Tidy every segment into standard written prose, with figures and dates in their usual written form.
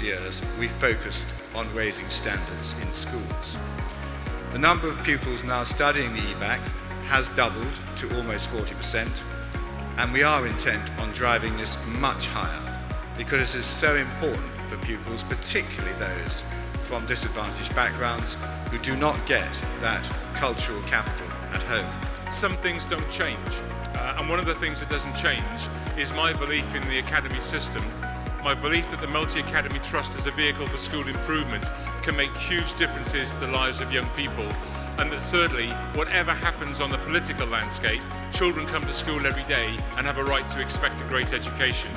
previous years, we focused on raising standards in schools. The number of pupils now studying the EBAC has doubled to almost 40%, and we are intent on driving this much higher because it is so important for pupils, particularly those from disadvantaged backgrounds who do not get that cultural capital at home. Some things don't change, and one of the things that doesn't change is my belief in the academy system, my belief that the Multi-Academy Trust as a vehicle for school improvement can make huge differences to the lives of young people, and that thirdly, whatever happens on the political landscape, children come to school every day and have a right to expect a great education.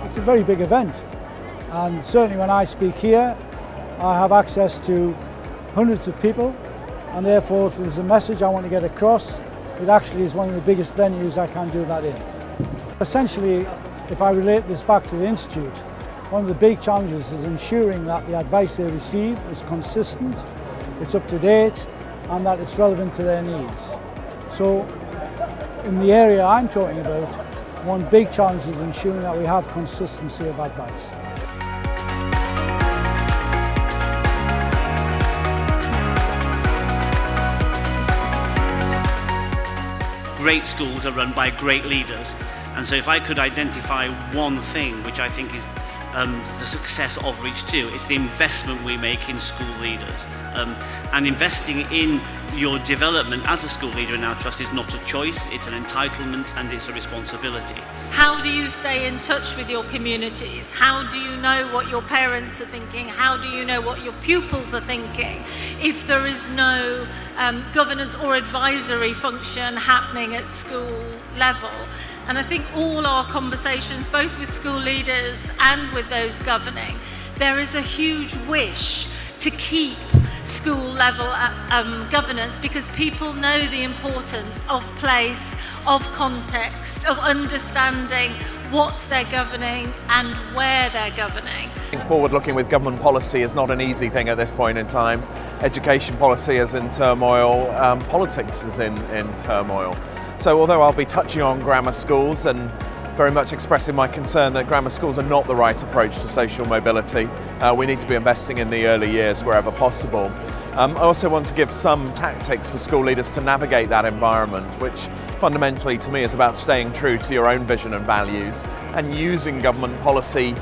It's a very big event, and certainly when I speak here I have access to hundreds of people, and therefore if there's a message I want to get across, it actually is one of the biggest venues I can do that in. Essentially, if I relate this back to the Institute, one of the big challenges is ensuring that the advice they receive is consistent, it's up to date, and that it's relevant to their needs. So in the area I'm talking about, one big challenge is ensuring that we have consistency of advice. Great schools are run by great leaders, and so if I could identify one thing which I think is the success of Reach 2, it's the investment we make in school leaders. And investing in your development as a school leader in our trust is not a choice, it's an entitlement and it's a responsibility. How do you stay in touch with your communities? How do you know what your parents are thinking? How do you know what your pupils are thinking if there is no governance or advisory function happening at school level? And I think all our conversations, both with school leaders and with those governing, there is a huge wish to keep school level governance, because people know the importance of place, of context, of understanding what they're governing and where they're governing. Forward looking with government policy is not an easy thing at this point in time. Education policy is in turmoil, politics is in turmoil. So although I'll be touching on grammar schools and very much expressing my concern that grammar schools are not the right approach to social mobility, we need to be investing in the early years wherever possible. I also want to give some tactics for school leaders to navigate that environment, which fundamentally to me is about staying true to your own vision and values and using government policy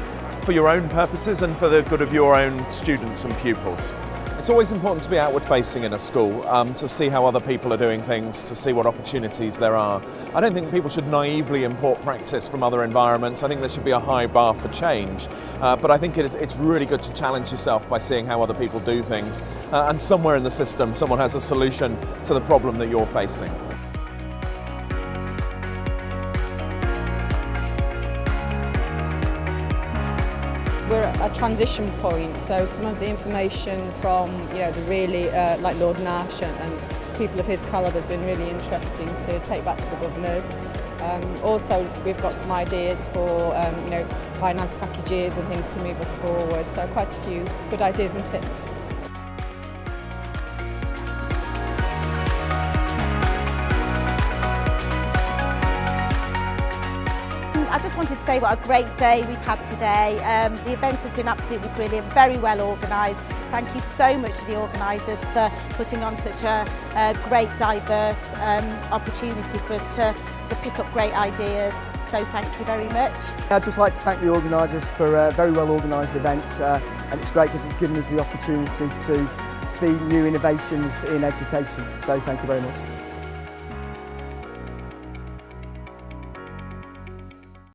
for your own purposes and for the good of your own students and pupils. It's always important to be outward facing in a school, to see how other people are doing things, to see what opportunities there are. I don't think people should naively import practice from other environments. I think there should be a high bar for change, but I think it's really good to challenge yourself by seeing how other people do things, and somewhere in the system someone has a solution to the problem that you're facing. We're at a transition point, so some of the information from the really like Lord Nash and people of his calibre has been really interesting to take back to the governors. Also, we've got some ideas for finance packages and things to move us forward. So quite a few good ideas and tips. I just wanted to say what a great day we've had today. The event has been absolutely brilliant, very well organised. Thank you so much to the organisers for putting on such a great, diverse opportunity for us to pick up great ideas. So thank you very much. I'd just like to thank the organisers for a very well organised event, and it's great because it's given us the opportunity to see new innovations in education. So thank you very much.